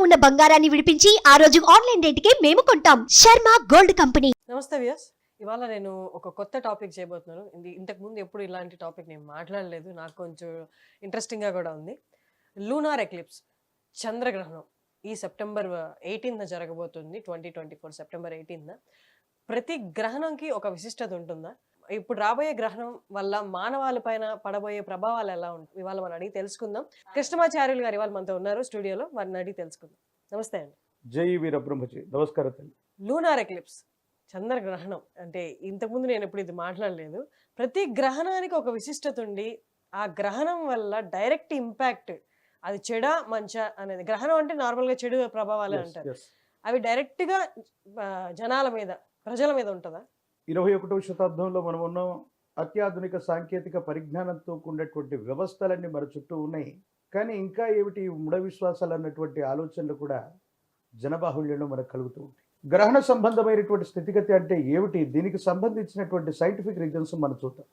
ఉన్న బంగారాన్ని విడిపించి ఆ రోజు ఆన్లైన్ రేటుకే మేము కొంటాం. Sharma gold company. నమస్తే వ్యూయర్స్. ఇవాళ నేను ఒక కొత్త టాపిక్ చేయబోతున్నాను. ఇంతకు ముందు ఎప్పుడు ఇలాంటి టాపిక్ నేను మాట్లాడలేదు. నాకు కొంచెం ఇంట్రెస్టింగ్గా కూడా ఉంది. లూనార్ ఎక్లిప్స్, చంద్రగ్రహణం ఈ సెప్టెంబర్ 18న జరగబోతుంది. 2024 సెప్టెంబర్ 18న. ప్రతి గ్రహణంకి ఒక విశిష్టత ఉంటుందా? ఇప్పుడు రాబోయే గ్రహణం వల్ల మానవాళి పైన పడబోయే ప్రభావాలు ఎలా ఉంటాయి? ఇవాళ మనం అడిగి తెలుసుకుందాం. కృష్ణమాచార్యులు గారు ఇవాళ మనతో ఉన్నారు స్టూడియోలో. వారిని అడిగి తెలుసుకుందాం. నమస్తే అండి. జై వీరబ్రహ్మజీ. నమస్కారం తల్లి. లూనార్ ఎక్లిప్స్, చంద్రగ్రహణం అంటే ఇంతకుముందు నేను ఎప్పుడు ఇది మాట్లాడలేదు. ప్రతి గ్రహణానికి ఒక విశిష్టత ఉండి ఆ గ్రహణం వల్ల డైరెక్ట్ ఇంపాక్ట్, అది చెడా మంచా అనేది. గ్రహణం అంటే నార్మల్గా చెడు ప్రభావాలే అంటారు. అవి డైరెక్ట్గా జనాల మీద, ప్రజల మీద ఉంటుందా? 21వ శతాబ్దంలో మనం ఉన్నాం. అత్యాధునిక సాంకేతిక పరిజ్ఞానంతో కూడినటువంటి వ్యవస్థలన్నీ మన చుట్టూ ఉన్నాయి. కానీ ఇంకా ఏమిటి మూఢ విశ్వాసాలు అన్నటువంటి ఆలోచనలు కూడా జనబాహుళ్యంలో మనకు కలుగుతూ ఉంటాయి. గ్రహణ సంబంధమైనటువంటి స్థితిగతి అంటే ఏమిటి? దీనికి సంబంధించినటువంటి సైంటిఫిక్ రీజన్స్ మనం చూద్దాం.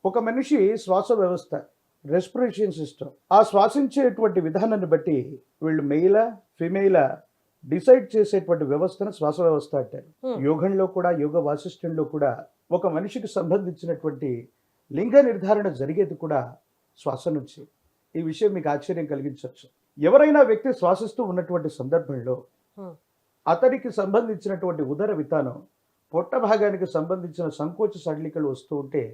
ఒక మనిషి శ్వాస వ్యవస్థ, రెస్పిరేషన్ సిస్టమ్, ఆ శ్వాసించేటువంటి విధానాన్ని బట్టి వీళ్ళు మెయిలా ఫిమేలా డిసైడ్ చేసేటువంటి వ్యవస్థను శ్వాస వ్యవస్థ అంటారు. యోగంలో కూడా, యోగ వాసిష్ఠంలో కూడా ఒక మనిషికి సంబంధించినటువంటి లింగ నిర్ధారణ జరిగేది కూడా శ్వాస నుంచి. ఈ విషయం మీకు ఆశ్చర్యం కలిగించవచ్చు. ఎవరైనా వ్యక్తి శ్వాసిస్తూ ఉన్నటువంటి సందర్భంలో అతడికి సంబంధించినటువంటి ఉదర వితానం, పొట్ట భాగానికి సంబంధించిన సంకోచ సడలికలు వస్తూ ఉంటే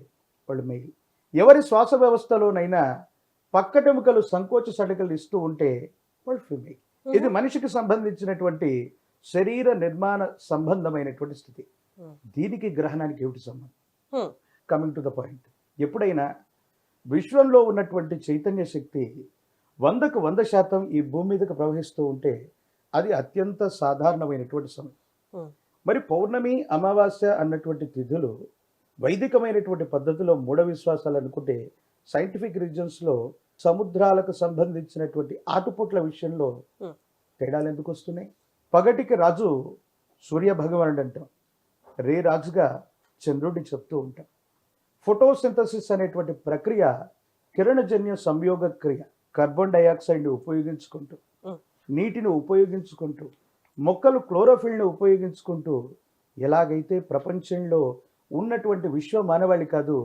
వాళ్ళు మెయిల్. ఎవరి శ్వాస వ్యవస్థలోనైనా పక్కటెముకలు సంకోచ సడలికలు ఇస్తూ ఉంటే వాళ్ళు ఫిమేల్. ఇది మనిషికి సంబంధించినటువంటి శరీర నిర్మాణ సంబంధమైనటువంటి స్థితి. దీనికి గ్రహణానికి ఏమిటి సంబంధం? Coming to the point. ఎప్పుడైనా విశ్వంలో ఉన్నటువంటి చైతన్య శక్తి 100కు 100% ఈ భూమి మీదకి ప్రవహిస్తూ ఉంటే అది అత్యంత సాధారణమైనటువంటి సమయం. మరి పౌర్ణమి, అమావాస్య అన్నటువంటి తిథులు వైదికమైనటువంటి పద్ధతిలో మూఢ విశ్వాసాలు అనుకుంటే, సైంటిఫిక్ రీజన్స్లో సముద్రాలకు సంబంధించినటువంటి ఆటుపోట్ల విషయంలో తేడాలు ఎందుకు వస్తున్నాయి? పగటికి రాజు సూర్య భగవానుడు అంటాం, రే రాజుగా చంద్రుడిని చెప్తూ ఉంటాం. ఫోటోసింథసిస్ అనేటువంటి ప్రక్రియ కిరణజన్య సంయోగ క్రియ. కార్బన్ డైఆక్సైడ్ని ఉపయోగించుకుంటూ, నీటిని ఉపయోగించుకుంటూ, మొక్కలు క్లోరోఫిల్ని ఉపయోగించుకుంటూ, ఎలాగైతే ప్రపంచంలో ఉన్నటువంటి విశ్వ మానవాళి కాదు,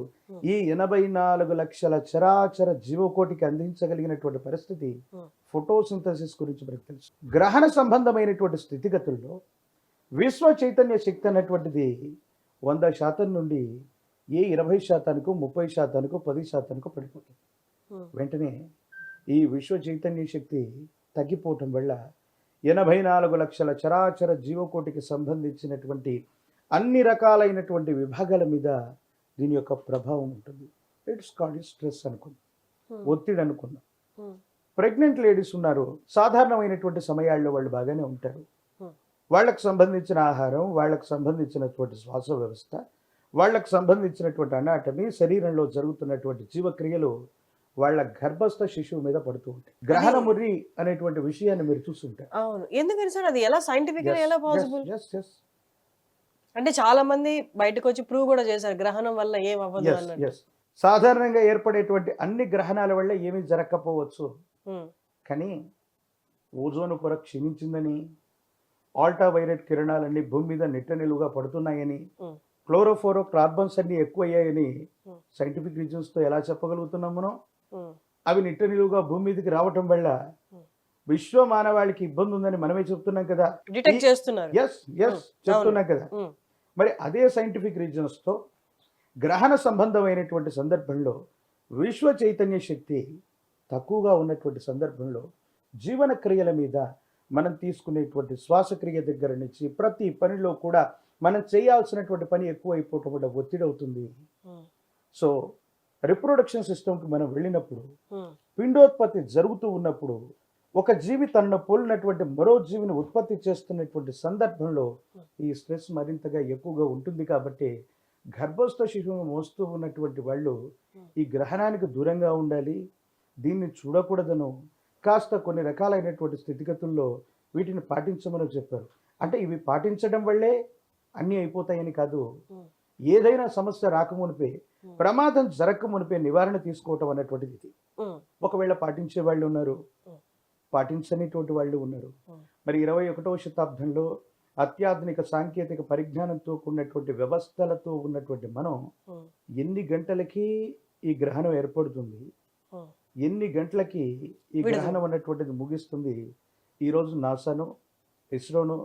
ఈ 84 లక్షల చరాచర జీవకోటికి అందించగలిగినటువంటి పరిస్థితి ఫోటోసింథసిస్ గురించి మనకు తెలుసు. గ్రహణ సంబంధమైనటువంటి స్థితిగతుల్లో విశ్వ చైతన్య శక్తి అన్నటువంటిది 100% నుండి 20%, 30%, 10% పడిపోతుంది. వెంటనే ఈ విశ్వ చైతన్య శక్తి తగ్గిపోవటం వల్ల 84 లక్షల చరాచర జీవకోటికి సంబంధించినటువంటి అన్ని రకాలైనటువంటి విభాగాల మీద దీని యొక్క ప్రభావం ఉంటుంది. ఇట్స్ కాల్డ్ స్ట్రెస్ అనుకుందాం, ఒత్తిడి అనుకుందాం. ప్రెగ్నెంట్ లేడీస్ ఉన్నారు, సాధారణమైనటువంటి సమయాల్లో వాళ్ళు బాగానే ఉంటారు. వాళ్ళకు సంబంధించిన ఆహారం, వాళ్ళకు సంబంధించినటువంటి శ్వాస వ్యవస్థ, వాళ్ళకు సంబంధించినటువంటి అనాటమీ, శరీరంలో జరుగుతున్నటువంటి జీవక్రియలు వాళ్ళ గర్భస్థ శిశువు మీద పడుతూ ఉంటాయి. గ్రహణ ముర్రి అనేటువంటి విషయాన్ని మీరు చూస్తుంటారు. అవును, ఎందుకని సార్ అది ఎలా సైంటిఫిక్ ఎలా పాసిబుల్? అంటే చాలా మంది బయటకు వచ్చి ప్రూవ్ కూడా చేశారు గ్రహణం వల్ల ఏం అవ్వదు అన్నట్టు. సాధారణంగా ఏర్పడేటువంటి అన్ని గ్రహణాల వల్ల ఏమీ జరగకపోవచ్చు, కానీ ఓజోను పొర క్షీణించిందని, ఆల్ట్రావైలెట్ కిరణాలన్నీ భూమి మీద నిట్ట నిలువుగా పడుతున్నాయని, క్లోరోఫోరో కార్బన్స్ అన్ని ఎక్కువయ్యాయని సైంటిఫిక్ రీజన్స్ తో ఎలా చెప్పగలుగుతున్నాం మనం? అవి నిట్ట నిలువుగా భూమి మీదకి రావటం వల్ల విశ్వ మానవాళికి ఇబ్బంది ఉందని మనమే చెప్తున్నాం కదా, డిటెక్ట్ చేస్తున్నారు. చెప్తున్నాం కదా. మరి అదే సైంటిఫిక్ రీజన్స్ తో గ్రహణ సంబంధమైనటువంటి సందర్భంలో విశ్వ చైతన్య శక్తి తక్కువగా ఉన్నటువంటి సందర్భంలో జీవన క్రియల మీద, మనం తీసుకునేటువంటి శ్వాసక్రియ దగ్గర నుంచి ప్రతి పనిలో కూడా మనం చేయాల్సినటువంటి పని ఎక్కువ అయిపోవటం వల్ల ఒత్తిడి అవుతుంది. సో రిప్రొడక్షన్ సిస్టమ్కి మనం వెళ్ళినప్పుడు, పిండోత్పత్తి జరుగుతూ ఉన్నప్పుడు, ఒక జీవి తనను పోలినటువంటి మరో జీవిని ఉత్పత్తి చేస్తున్నటువంటి సందర్భంలో ఈ స్ట్రెస్ మరింతగా ఎక్కువగా ఉంటుంది. కాబట్టి గర్భస్థ శిశువును మోస్తూ ఉన్నటువంటి వాళ్ళు ఈ గ్రహణానికి దూరంగా ఉండాలి, దీన్ని చూడకూడదను, కాస్త కొన్ని రకాలైనటువంటి స్థితిగతుల్లో వీటిని పాటించమని చెప్పారు. అంటే ఇవి పాటించడం వల్లే అన్నీ అయిపోతాయని కాదు. ఏదైనా సమస్య రాకమునిపే, ప్రమాదం జరగకమునిపే నివారణ తీసుకోవటం అన్నటువంటిది ఇది. ఒకవేళ పాటించే వాళ్ళు ఉన్నారు, పాటించనిటువంటి వాళ్ళు ఉన్నారు. మరి 21వ శతాబ్దంలో అత్యాధునిక సాంకేతిక పరిజ్ఞానంతో కూడినటువంటి వ్యవస్థలతో ఉన్నటువంటి మనం ఎన్ని గంటలకి ఈ గ్రహణం ఏర్పడుతుంది, ఎన్ని గంటలకి ఈ గ్రహణం అన్నటువంటిది ముగిస్తుంది, ఈరోజు నాసాను ఇస్రోను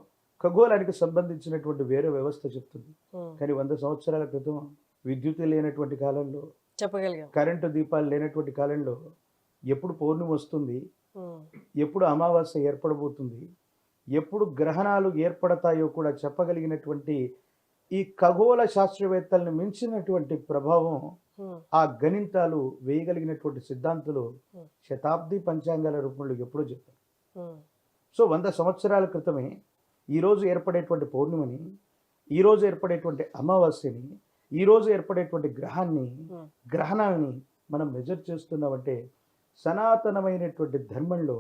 ఖగోళానికి సంబంధించినటువంటి వేరే వ్యవస్థ చెప్తుంది. కానీ 100 సంవత్సరాల క్రితం విద్యుత్ లేనటువంటి కాలంలో, చెప్పగలిగాం. కరెంటు దీపాలు లేనటువంటి కాలంలో ఎప్పుడు పౌర్ణమి వస్తుంది, ఎప్పుడు అమావాస్య ఏర్పడబోతుంది, ఎప్పుడు గ్రహణాలు ఏర్పడతాయో కూడా చెప్పగలిగినటువంటి ఈ ఖగోళ శాస్త్రవేత్తలను మించినటువంటి ప్రభావం ఆ గణితాలు వేయగలిగినటువంటి సిద్ధాంతులు శతాబ్ది పంచాంగాల రూపంలో ఎప్పుడో చెప్పారు. సో 100 సంవత్సరాల క్రితమే ఈరోజు ఏర్పడేటువంటి పౌర్ణమిని, ఈరోజు ఏర్పడేటువంటి అమావాస్యని, ఈరోజు ఏర్పడేటువంటి గ్రహణాన్ని మనం మెజర్ చేస్తున్నామంటే సనాతనమైనటువంటి ధర్మంలో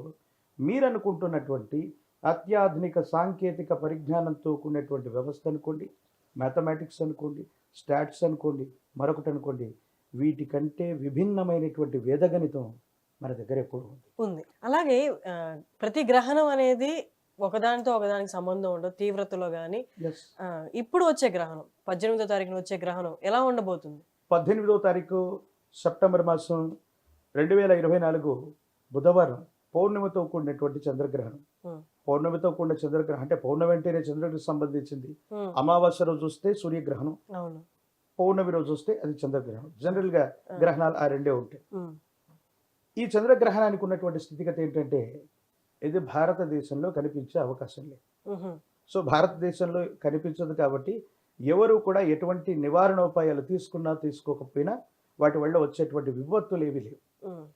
మీరు అనుకుంటున్నటువంటి అత్యాధునిక సాంకేతిక పరిజ్ఞానంతో కూడినటువంటి వ్యవస్థ అనుకోండి, మ్యాథమెటిక్స్ అనుకోండి, స్టాట్స్ అనుకోండి, మరొకటి అనుకోండి, వీటికంటే విభిన్నమైనటువంటి వేదగణితం మన దగ్గర ఎప్పుడు ఉంది. అలాగే ప్రతి గ్రహణం అనేది ఒకదానితో ఒకదానికి సంబంధం ఉండదు తీవ్రతలో కానీ. ఇప్పుడు వచ్చే గ్రహణం 18వ తారీఖున వచ్చే గ్రహణం ఎలా ఉండబోతుంది? 18వ తారీఖు సెప్టెంబర్ మాసం 2024 బుధవారం పౌర్ణమితో కూడినటువంటి చంద్రగ్రహణం. పౌర్ణమితో కూడిన చంద్రగ్రహణం అంటే పౌర్ణమి అంటేనే చంద్రుడికి సంబంధించింది. అమావాస్య రోజు వస్తే సూర్యగ్రహణం, పౌర్ణమి రోజు వస్తే అది చంద్రగ్రహణం. జనరల్ గా గ్రహణాలు ఆ రెండే ఉంటాయి. ఈ చంద్రగ్రహణానికి ఉన్నటువంటి స్థితిగతి ఏంటంటే ఇది భారతదేశంలో కనిపించే అవకాశం లేదు. సో భారతదేశంలో కనిపించదు కాబట్టి ఎవరు కూడా ఎటువంటి నివారణోపాయాలు తీసుకున్నా తీసుకోకపోయినా వాటి వల్ల వచ్చేటువంటి విపత్తులు ఏవి లేవు.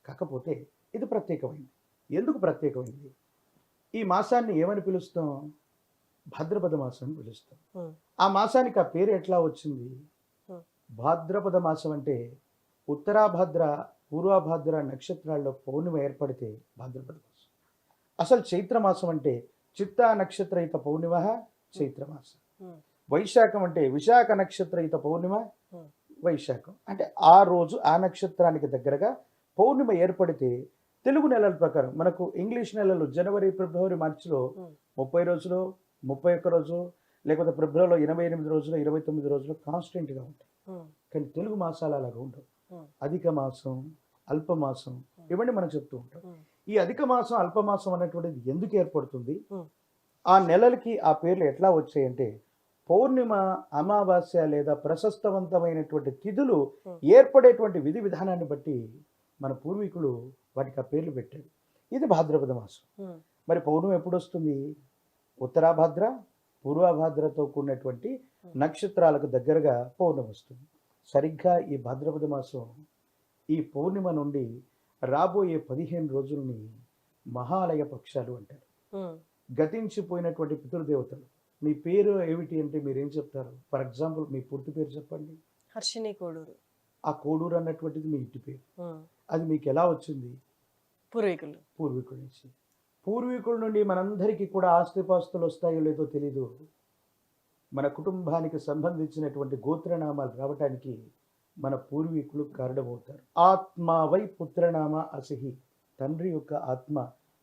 కాకపోతే ఇది ప్రత్యేకమైంది. ఎందుకు ప్రత్యేకమైంది? ఈ మాసాన్ని ఏమని పిలుస్తాం? భాద్రపద మాసం అని పిలుస్తాం. ఆ మాసానికి ఆ పేరు ఎట్లా వచ్చింది? భాద్రపద మాసం అంటే ఉత్తరాభాద్ర పూర్వభాద్ర నక్షత్రాల్లో పౌర్ణమి ఏర్పడితే భాద్రపద మాసం. అసలు చైత్రమాసం అంటే చిత్తా నక్షత్రయుత పౌర్ణిమ చైత్రమాసం. వైశాఖం అంటే విశాఖ నక్షత్రయుత పౌర్ణిమ వైశాఖం. అంటే ఆ రోజు ఆ నక్షత్రానికి దగ్గరగా పౌర్ణిమ ఏర్పడితే తెలుగు నెలల ప్రకారం మనకు ఇంగ్లీష్ నెలలు జనవరి, ఫిబ్రవరి, మార్చిలో 30 రోజులు, 31 రోజు, లేకపోతే ఫిబ్రవరిలో 28 రోజులు, 29 రోజులు కాన్స్టెంట్గా ఉంటాయి. కానీ తెలుగు మాసాలు అలాగా ఉండవు. అధిక మాసం, అల్పమాసం ఇవన్నీ మనం చెప్తూ ఉంటాం. ఈ అధిక మాసం, అల్పమాసం అనేటువంటిది ఎందుకు ఏర్పడుతుంది? ఆ నెలలకి ఆ పేర్లు ఎట్లా వచ్చాయంటే పౌర్ణిమ, అమావాస్య లేదా ప్రశస్తవంతమైనటువంటి తిథులు ఏర్పడేటువంటి విధి విధానాన్ని బట్టి మన పూర్వీకులు వాటికి ఆ పేర్లు పెట్టారు. ఇది భాద్రపద మాసం. మరి పౌర్ణమి ఎప్పుడు వస్తుంది? ఉత్తరాభాద్ర పూర్వభాద్రతో కూడినటువంటి నక్షత్రాలకు దగ్గరగా పౌర్ణమి వస్తుంది. సరిగ్గా ఈ భాద్రపద మాసం ఈ పౌర్ణిమ నుండి రాబోయే 15 రోజుల్ని మహాలయ పక్షాలు అంటారు. గతించిపోయినటువంటి పితృదేవతలు. మీ పేరు ఏమిటి అంటే మీరేం చెప్తారు? ఫర్ ఎగ్జాంపుల్ మీ పూర్తి పేరు చెప్పండి. హర్షిని కోడూరు. ఆ కోడూరు అన్నటువంటిది మీ ఇంటి పేరు. అది మీకు ఎలా వచ్చింది? పూర్వీకుల నుంచి. పూర్వీకుల నుండి మనందరికీ కూడా ఆస్తిపాస్తులు వస్తాయో లేదో తెలీదు. మన కుటుంబానికి సంబంధించినటువంటి గోత్రనామాలు రావటానికి మన పూర్వీకులు కారణమవుతారు. ఆత్మావై పుత్రనామ అసిహి. తండ్రి యొక్క ఆత్మ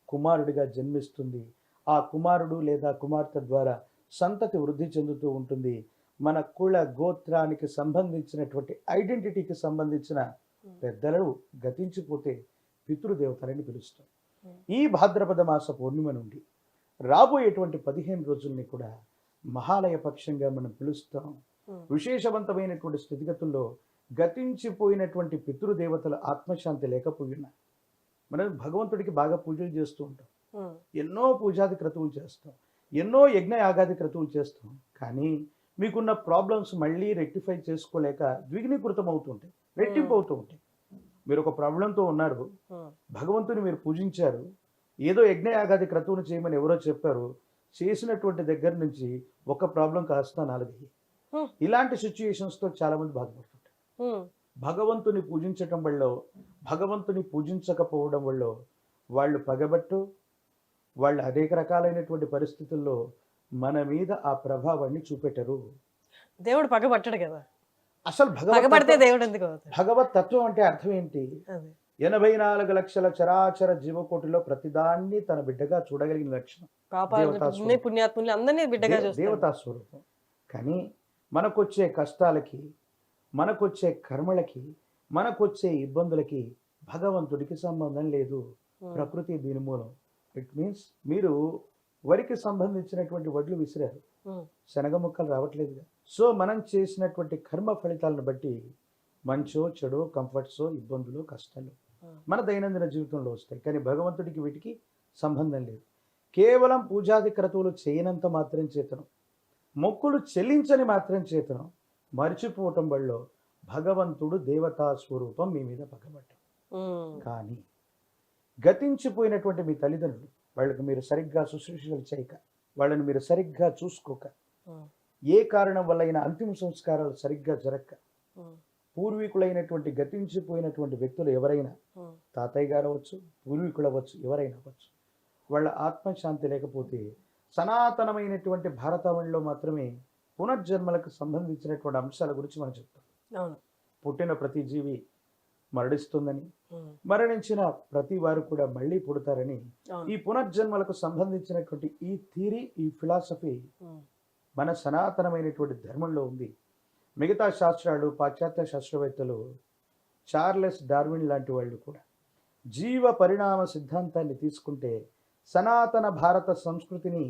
కుమారుడిగా జన్మిస్తుంది. ఆ కుమారుడు లేదా కుమార్తె ద్వారా సంతతి వృద్ధి చెందుతూ ఉంటుంది. మన కుల గోత్రానికి సంబంధించినటువంటి ఐడెంటిటీకి సంబంధించిన పెద్దలు గతించిపోతే పితృదేవతలని పిలుస్తాం. ఈ భాద్రపద మాస పౌర్ణిమ నుండి రాబోయేటువంటి 15 రోజుల్ని కూడా మహాలయ పక్షంగా మనం పిలుస్తాం. విశేషవంతమైనటువంటి స్థితిగతుల్లో గతించిపోయినటువంటి పితృదేవతల ఆత్మశాంతి లేకపోయినా మనం భగవంతుడికి బాగా పూజలు చేస్తూ ఉంటాం. ఎన్నో పూజాది క్రతువులు చేస్తాం, ఎన్నో యజ్ఞ యాగాది క్రతువులు చేస్తాం. కానీ మీకున్న ప్రాబ్లమ్స్ మళ్ళీ రెక్టిఫై చేసుకోలేక ద్విగుణీకృతం అవుతుంటాయి, రెట్టింపు అవుతూ ఉంటాయి. మీరు ఒక ప్రాబ్లంతో ఉన్నారు, భగవంతుని మీరు పూజించారు, ఏదో యజ్ఞ యాగాది క్రతువును చేయమని ఎవరో చెప్పారు, చేసినటువంటి దగ్గర నుంచి ఒక ప్రాబ్లం కాస్త 4. ఇలాంటి సిచ్యుయేషన్స్తో చాలా మంది బాధపడుతుంటారు. భగవంతుని పూజించటం వల్ల, భగవంతుని పూజించకపోవడం వల్ల వాళ్ళు పగబట్టు, వాళ్ళు అనేక రకాలైనటువంటి పరిస్థితుల్లో మన మీద ఆ ప్రభావాన్ని చూపెట్టరు. దేవుడు పగబట్టడు కదా. అసలు పగబడితే దేవుడు ఎందుకు అవుతాడు? భగవత్ తత్వం అంటే అర్థం ఏంటి? 84 లక్షల చరాచర జీవకోటిలో ప్రతిదాన్ని తన బిడ్డగా చూడగలిగిన లక్షణం దేవతా స్వరూపం. పుణ్యాత్ముల్ని అందరినీ బిడ్డగా చూస్తారు. దేవతా స్వరూపం. కానీ మనకొచ్చే కష్టాలకి, మనకొచ్చే కర్మలకి, మనకొచ్చే ఇబ్బందులకి భగవంతుడికి సంబంధం లేదు. ప్రకృతి దీని మూలం. ఇట్ మీన్స్ మీరు వరికి సంబంధించినటువంటి వడ్లు విసిరారు, శనగ ముక్కలు రావట్లేదుగా. సో మనం చేసినటువంటి కర్మ ఫలితాలను బట్టి మంచో చెడో, కంఫర్ట్సో, ఇబ్బందులు, కష్టాలు మన దైనందిన జీవితంలో వస్తాయి. కానీ భగవంతుడికి వీటికి సంబంధం లేదు. కేవలం పూజాది క్రతువులు చేయనంత మాత్రం చేతనం, మొక్కులు చెల్లించని మాత్రం చేతనం మర్చిపోవటం వల్ల భగవంతుడు దేవతా స్వరూపం మీ మీద పగబట్టాం. కానీ గతించిపోయినటువంటి మీ తల్లిదండ్రులు, వాళ్ళకి మీరు సరిగ్గా శుశ్రూషలు చేయక, వాళ్ళని మీరు సరిగ్గా చూసుకోక, ఏ కారణం వల్ల అంతిమ సంస్కారాలు సరిగ్గా జరగక, పూర్వీకులైనటువంటి గతించిపోయినటువంటి వ్యక్తులు ఎవరైనా, తాతయ్య గారు అవ్వచ్చు, పూర్వీకులు అవ్వచ్చు, ఎవరైనా అవ్వచ్చు, వాళ్ళ ఆత్మశాంతి లేకపోతే సనాతనమైనటువంటి భారతావనిలో మాత్రమే పునర్జన్మలకు సంబంధించినటువంటి అంశాల గురించి మనం చెప్తాం. పుట్టిన ప్రతి జీవి మరణిస్తుందని, మరణించిన ప్రతి వారు కూడా మళ్ళీ పుడతారని, ఈ పునర్జన్మలకు సంబంధించినటువంటి ఈ థియరీ, ఈ ఫిలాసఫీ మన సనాతనమైనటువంటి ధర్మంలో ఉంది. మిగతా శాస్త్రాలు, పాశ్చాత్య శాస్త్రవేత్తలు, చార్లెస్ డార్విన్ లాంటి వాళ్ళు కూడా జీవ పరిణామ సిద్ధాంతాన్ని తీసుకుంటే సనాతన భారత సంస్కృతిని,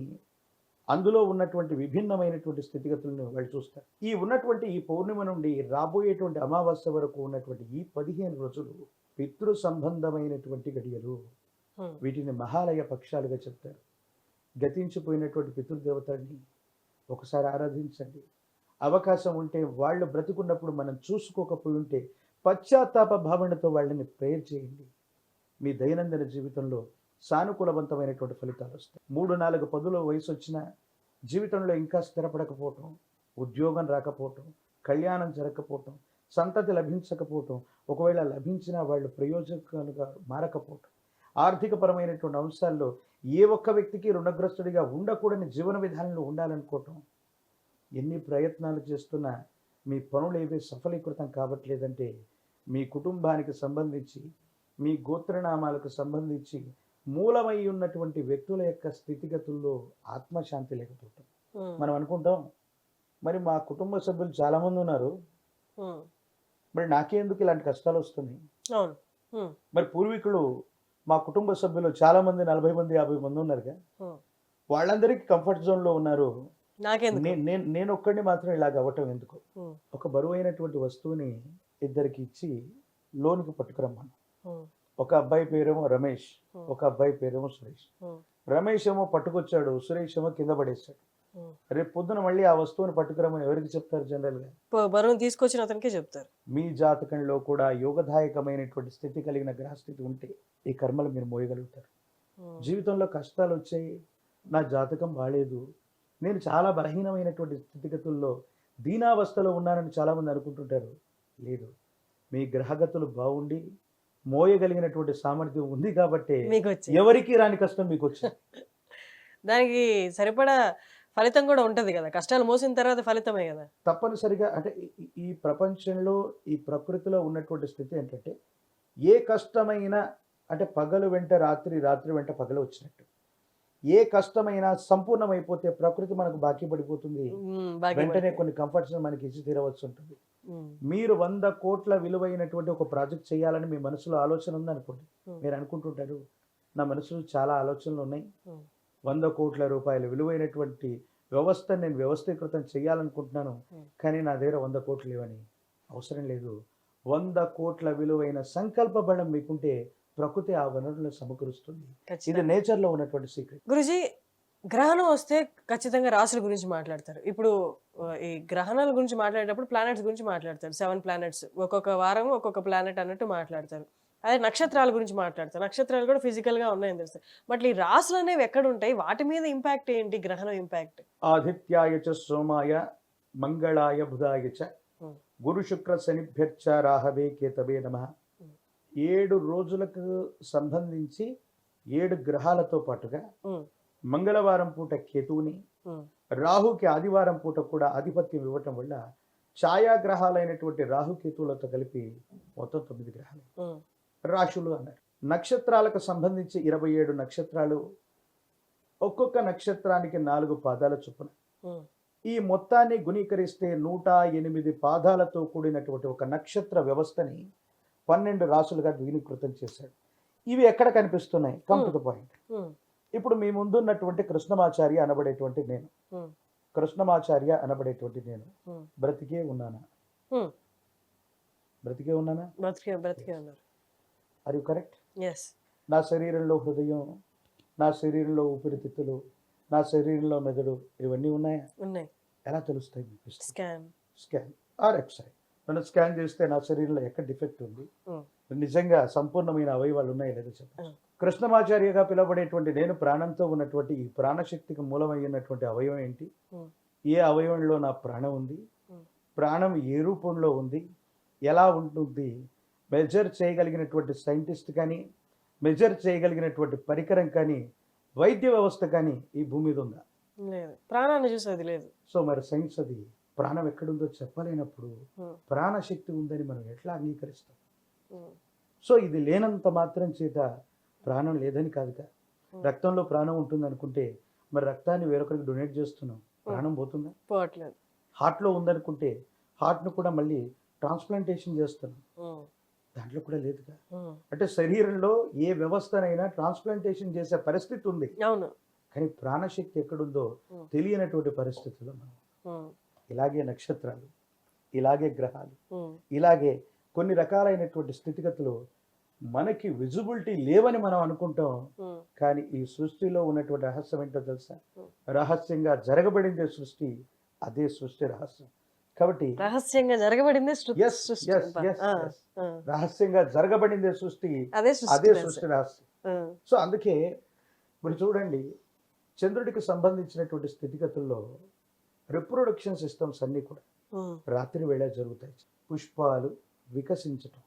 అందులో ఉన్నటువంటి విభిన్నమైనటువంటి స్థితిగతులను వాళ్ళు చూస్తారు. ఈ ఉన్నటువంటి ఈ పౌర్ణిమ నుండి రాబోయేటువంటి అమావాస్య వరకు ఉన్నటువంటి ఈ 15 రోజులు పితృ సంబంధమైనటువంటి గడియలు. వీటిని మహాలయ పక్షాలుగా చెప్తారు. గతించిపోయినటువంటి పితృదేవతల్ని ఒకసారి ఆరాధించండి. అవకాశం ఉంటే వాళ్ళు బ్రతికున్నప్పుడు మనం చూసుకోకపోయి ఉంటే పశ్చాత్తాప భావనతో వాళ్ళని ప్రేయర్ చేయండి. మీ దైనందిన జీవితంలో సానుకూలవంతమైనటువంటి ఫలితాలు వస్తాయి. 3-4 పదుల వయసు వచ్చినా జీవితంలో ఇంకా స్థిరపడకపోవటం, ఉద్యోగం రాకపోవటం, కళ్యాణం జరగకపోవటం, సంతతి లభించకపోవటం, ఒకవేళ లభించినా వాళ్ళు ప్రయోజకులుగా మారకపోవటం, ఆర్థికపరమైనటువంటి అంశాల్లో ఏ ఒక్క వ్యక్తికి రుణగ్రస్తుడిగా ఉండకూడని జీవన విధానంలో ఉండాలనుకోవటం, ఎన్ని ప్రయత్నాలు చేస్తున్నా మీ పనులు ఏవీ సఫలీకృతం కావట్లేదంటే మీ కుటుంబానికి సంబంధించి, మీ గోత్రనామాలకు సంబంధించి మూలమై ఉన్నటువంటి వ్యక్తుల యొక్క స్థితిగతుల్లో ఆత్మశాంతి లేకపోవటం. మనం అనుకుంటాం, మరి మా కుటుంబ సభ్యులు చాలా మంది ఉన్నారు, మరి నాకెందుకు ఇలాంటి కష్టాలు వస్తున్నాయి? మరి పూర్వీకులు, మా కుటుంబ సభ్యులు చాలా మంది, 40 మంది 50 మంది ఉన్నారుగా, వాళ్ళందరికీ కంఫర్ట్ జోన్ లో ఉన్నారు, నేను ఒక్కడిని మాత్రం ఇలాగ అవ్వటం ఎందుకు? ఒక బరువైనటువంటి వస్తువుని ఇద్దరికి ఇచ్చి లోనికి పట్టుకురమ్మను. ఒక అబ్బాయి పేరేమో రమేష్, ఒక అబ్బాయి పేరేమో సురేష్. రమేష్ ఏమో పట్టుకొచ్చాడు, సురేష్ ఏమో కింద పడేశాడు. రేపు పొద్దున మళ్ళీ ఆ వస్తువుని పట్టుకురమ్మని ఎవరికి చెప్తారు? జనరల్ గా బరువును తీసుకొచ్చిన అతనికే చెప్తారు. మీ జాతకంలో కూడా యోగదాయకమైనటువంటి స్థితి కలిగిన గ్రహస్థితి ఉంటే ఈ కర్మలు మీరు మోయగలుగుతారు. జీవితంలో కష్టాలు వచ్చాయి, నా జాతకం బాలేదు, నేను చాలా బలహీనమైనటువంటి స్థితిగతుల్లో దీనావస్థలో ఉన్నానని చాలామంది అనుకుంటుంటారు. లేదు, మీ గ్రహగతులు బాగుండి మోయగలిగినటువంటి సామర్థ్యం ఉంది కాబట్టి ఎవరికి రాని కష్టం మీకు వచ్చింది. దానికి సరిపడా ఫలితం కూడా ఉంటది కదా, కష్టాలు మోసిన తర్వాత ఫలితమే కదా. తప్పనిసరిగా. అంటే ఈ ప్రపంచంలో, ఈ ప్రకృతిలో ఉన్నటువంటి స్థితి ఏంటంటే, ఏ కష్టమైనా అంటే పగలు వెంట రాత్రి, రాత్రి వెంట పగలు వచ్చినట్టు, ఏ కష్టమైనా సంపూర్ణమైపోతే ప్రకృతి మనకు బాకీ పడిపోతుంది. వెంటనే కొన్ని కంఫర్ట్స్ మనకి ఇచ్చి తీరవచ్చు ఉంటుంది. మీరు 100 కోట్ల విలువైనటువంటి ఒక ప్రాజెక్ట్ చేయాలని మీ మనసులో ఆలోచన ఉందనుకోండి, మీరు అనుకుంటుంటారు, నా మనసులో చాలా ఆలోచనలు ఉన్నాయి, 100 కోట్ల రూపాయల విలువైనటువంటి వ్యవస్థను నేను వ్యవస్థీకృతం చేయాలనుకుంటున్నాను, కానీ నా దగ్గర 100 కోట్లు లేవని. అవసరం లేదు. 100 కోట్ల విలువైన సంకల్ప బలం మీకుంటే ప్రకృతి ఆ వనరులను సమకూరుస్తుంది. ఇది నేచర్ లో ఉన్నటువంటి సీక్రెట్. గురుజీ, గ్రహణం వస్తే ఖచ్చితంగా రాశుల గురించి మాట్లాడతారు. ఇప్పుడు ఈ గ్రహణాల గురించి మాట్లాడేటప్పుడు ప్లానెట్స్ గురించి మాట్లాడతారు. 7 ప్లానెట్స్, ఒక్కొక్క వారం ఒక్కొక్క ప్లానెట్ అన్నట్టు మాట్లాడతారు. అదే నక్షత్రాల గురించి మాట్లాడతారు. నక్షత్రాలు కూడా ఫిజికల్ గా ఉన్నాయని తెలుస్తాయి. బట్ ఈ రాశులు అనేవి ఎక్కడ ఉంటాయి, వాటి మీద ఇంపాక్ట్ ఏంటి, గ్రహణం ఇంపాక్ట్? ఆదిత్యాయ చ సోమాయ మంగళాయ బుధాయ చ గురు శుక్ర శనిభ్యర్చ రాహవే కేతవే నమః. 7 రోజులకు సంబంధించి 7 గ్రహాలతో పాటుగా మంగళవారం పూట కేతువుని, రాహుకి ఆదివారం పూట కూడా ఆధిపత్యం ఇవ్వటం వల్ల ఛాయాగ్రహాలైనటువంటి రాహుకేతువులతో కలిపి మొత్తం 9 గ్రహాలు. రాశులు అన్నారు. నక్షత్రాలకు సంబంధించి 27 నక్షత్రాలు, ఒక్కొక్క నక్షత్రానికి 4 పాదాల చొప్పున. ఉమ్, ఈ మొత్తాన్ని గుణీకరిస్తే 108 పాదాలతో కూడినటువంటి ఒక నక్షత్ర వ్యవస్థని 12 రాసులుగా ద్విగుణీకృతం చేశాడు. ఇవి ఎక్కడ కనిపిస్తున్నాయి? Come to the point. Um, ఇప్పుడు మీ ముందున్నటువంటి కృష్ణమాచార్య అనబడేటువంటి నేను, ఉమ్, కృష్ణమాచార్య అనబడేటువంటి నేను ఉమ్, బ్రతికే ఉన్నానా? ఉమ్. బ్రతికే ఉన్నానా? బ్రతికే ఉన్నారు. Are you correct? ఎస్. నా శరీరంలో హృదయం, నా శరీరంలో ఊపిరితిత్తులు, నా శరీరంలో మెదడు ఇవన్నీ ఉన్నాయా? ఉన్నాయి. ఎలా తెలుస్తాయి మీకు? Scan or X-ray. నన్ను స్కాన్ చేస్తే నా శరీరంలో ఎక్కడ డిఫెక్ట్ ఉంది, నిజంగా సంపూర్ణమైన అవయవాలు ఉన్నాయా లేదా చెప్పండి. కృష్ణమాచార్యగా పిలువబడేటువంటి నేను ప్రాణంతో ఉన్నటువంటి ఈ ప్రాణశక్తికి మూలమైనటువంటి అవయవం ఏంటి? ఏ అవయవంలో నా ప్రాణం ఉంది? ప్రాణం ఏ రూపంలో ఉంది? ఎలా ఉంటుంది? మెజర్ చేయగలిగినటువంటి సైంటిస్ట్ కానీ, మెజర్ చేయగలిగినటువంటి పరికరం కానీ, వైద్య వ్యవస్థ కానీ ఈ భూమి మీద ఉందా? లేదు. ప్రాణాన్ని చూసేది లేదు. సో మరి సైన్స్ అది ప్రాణం ఎక్కడుందో చెప్పలేనప్పుడు ప్రాణశక్తి ఉందని మనం ఎట్లా అంగీకరిస్తాం? సో ఇది లేనంత మాత్రం చేత ప్రాణం లేదని కాదుగా. రక్తంలో ప్రాణం ఉంటుంది అనుకుంటే మరి రక్తాన్ని వేరొకరికి డొనేట్ చేస్తున్నాం, ప్రాణం పోతుందా? పోవట్లేదు. హార్ట్లో ఉందనుకుంటే హార్ట్ను కూడా మళ్ళీ ట్రాన్స్ప్లాంటేషన్ చేస్తున్నాం, దాంట్లో కూడా లేదుగా. అంటే శరీరంలో ఏ వ్యవస్థనైనా ట్రాన్స్ప్లాంటేషన్ చేసే పరిస్థితి ఉంది, అవును. కానీ ప్రాణశక్తి ఎక్కడుందో తెలియనటువంటి పరిస్థితుల్లో మనం ఇలాగే నక్షత్రాలు, ఇలాగే గ్రహాలు, ఇలాగే కొన్ని రకాలైనటువంటి స్థితిగతులు మనకి విజిబిలిటీ లేవని మనం అనుకుంటాం. కానీ ఈ సృష్టిలో ఉన్నటువంటి రహస్యం ఏంటో తెలుసా? రహస్యంగా జరగబడిందే సృష్టి, అదే సృష్టి రహస్యం. కాబట్టి రహస్యంగా జరగబడిందే రహస్యంగా జరగబడిందే సృష్టి, అదే సృష్టి రహస్యం. సో అందుకే మీరు చూడండి, చంద్రుడికి సంబంధించినటువంటి స్థితిగతుల్లో రిప్రొడక్షన్ సిస్టమ్స్ అన్నీ కూడా రాత్రి వేళ జరుగుతాయి. పుష్పాలు వికసించటం,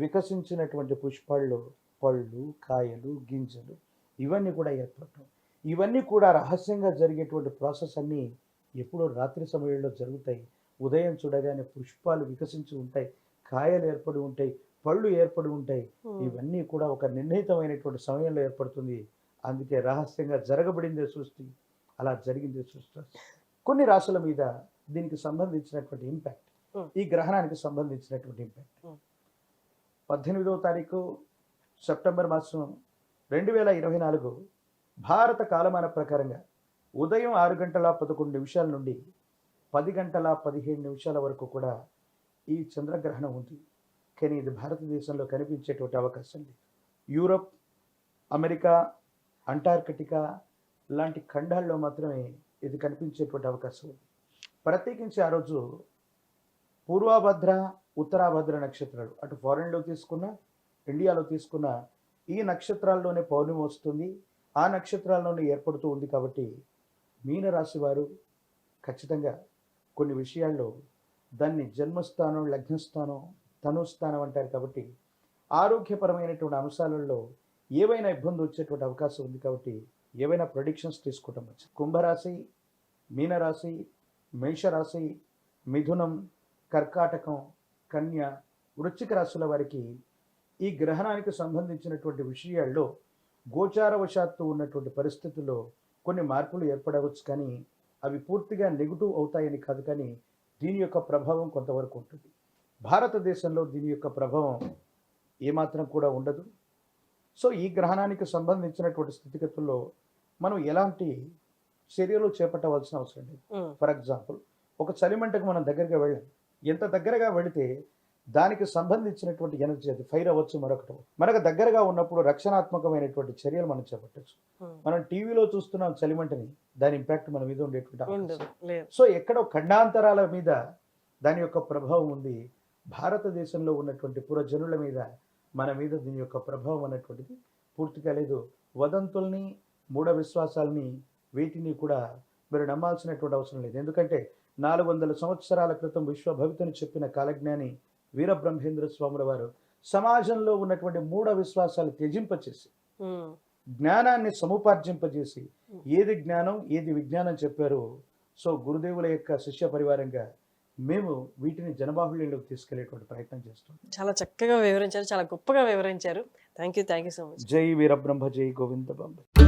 వికసించినటువంటి పుష్పాల్లో పళ్ళు, కాయలు, గింజలు ఇవన్నీ కూడా ఏర్పడటం, ఇవన్నీ కూడా రహస్యంగా జరిగేటువంటి ప్రాసెస్ అన్నీ ఎప్పుడో రాత్రి సమయంలో జరుగుతాయి. ఉదయం చూడగానే పుష్పాలు వికసించి ఉంటాయి, కాయలు ఏర్పడి ఉంటాయి, పళ్ళు ఏర్పడి ఉంటాయి. ఇవన్నీ కూడా ఒక నిర్ణీతమైనటువంటి సమయంలో ఏర్పడుతుంది. అందుకే రహస్యంగా జరగబడిందే సృష్టి, అలా జరిగిందే సృష్టి. కొన్ని రాశుల మీద దీనికి సంబంధించినటువంటి ఇంపాక్ట్, ఈ గ్రహణానికి సంబంధించినటువంటి ఇంపాక్ట్ 18వ తారీఖు సెప్టెంబర్ మాసం 2024 భారత కాలమాన ప్రకారంగా ఉదయం 6:11 నుండి 10:17 వరకు కూడా ఈ చంద్రగ్రహణం ఉంది. కానీ ఇది భారతదేశంలో కనిపించేటువంటి అవకాశం లేదు. యూరప్, అమెరికా, అంటార్కిటికా లాంటి ఖండాల్లో మాత్రమే ఇది కనిపించేటువంటి అవకాశం ఉంది. ప్రత్యేకించి ఆ రోజు పూర్వభద్ర, ఉత్తరాభద్ర నక్షత్రాలు, అటు ఫారెన్లో తీసుకున్న, ఇండియాలో తీసుకున్న ఈ నక్షత్రాల్లోనే పౌర్ణమి వస్తుంది, ఆ నక్షత్రాల్లోనే ఏర్పడుతూ ఉంది. కాబట్టి మీనరాశి వారు ఖచ్చితంగా కొన్ని విషయాల్లో దాన్ని జన్మస్థానం, లగ్నస్థానం, తనుస్థానం అంటారు. కాబట్టి ఆరోగ్యపరమైనటువంటి అంశాలలో ఏవైనా ఇబ్బంది వచ్చేటువంటి అవకాశం ఉంది. కాబట్టి ఏవైనా ప్రొడిక్షన్స్ తీసుకోవటం మంచిది. కుంభరాశి, మీనరాశి, మేషరాశి, మిథునం, కర్కాటకం, కన్య, వృశ్చిక రాశుల వారికి ఈ గ్రహణానికి సంబంధించినటువంటి విషయాల్లో గోచారవశాత్తు ఉన్నటువంటి పరిస్థితుల్లో కొన్ని మార్పులు ఏర్పడవచ్చు, కానీ అవి పూర్తిగా నెగిటివ్ అవుతాయని కాదు. కానీ దీని యొక్క ప్రభావం కొంతవరకు ఉంటుంది. భారతదేశంలో దీని యొక్క ప్రభావం ఏమాత్రం కూడా ఉండదు. సో ఈ గ్రహణానికి సంబంధించినటువంటి స్థితిగతుల్లో మనం ఎలాంటి చర్యలు చేపట్టవలసిన అవసరం లేదు. ఫర్ ఎగ్జాంపుల్, ఒక చలిమంటకు మనం దగ్గరగా వెళ్ళాం, ఎంత దగ్గరగా వెళితే దానికి సంబంధించినటువంటి ఎనర్జీ అది ఫైర్ అవ్వచ్చు, మరొకటి మనకు దగ్గరగా ఉన్నప్పుడు రక్షణాత్మకమైనటువంటి చర్యలు మనం చేపట్టచ్చు. మనం టీవీలో చూస్తున్నాం చలిమంటని, దాని ఇంపాక్ట్ మన మీద ఉండేటువంటి, సో ఎక్కడో ఖండాంతరాల మీద దాని యొక్క ప్రభావం ఉంది. భారతదేశంలో ఉన్నటువంటి పురజనుల మీద, మన మీద దీని యొక్క ప్రభావం అనేటువంటిది పూర్తిగా లేదు. వదంతుల్ని, మూఢ విశ్వాసాలని, వీటిని కూడా మీరు నమ్మాల్సినటువంటి అవసరం లేదు. ఎందుకంటే 400 సంవత్సరాల క్రితం విశ్వభవితని చెప్పిన కాలజ్ఞాని వీరబ్రహ్మేంద్ర స్వాముల వారు సమాజంలో ఉన్నటువంటి మూఢ విశ్వాసాలు త్యజింపచేసి జ్ఞానాన్ని సముపార్జింపజేసి ఏది జ్ఞానం, ఏది విజ్ఞానం చెప్పారు. సో గురుదేవుల యొక్క శిష్య పరివారంగా మేము వీటిని జనబాహుళ్యంలోకి తీసుకెళ్లేటువంటి ప్రయత్నం చేస్తాం. చాలా చక్కగా వివరించారు, చాలా గొప్పగా వివరించారు. Thank you so much. జై వీరబ్రహ్మ, జై గోవింద బాంబే.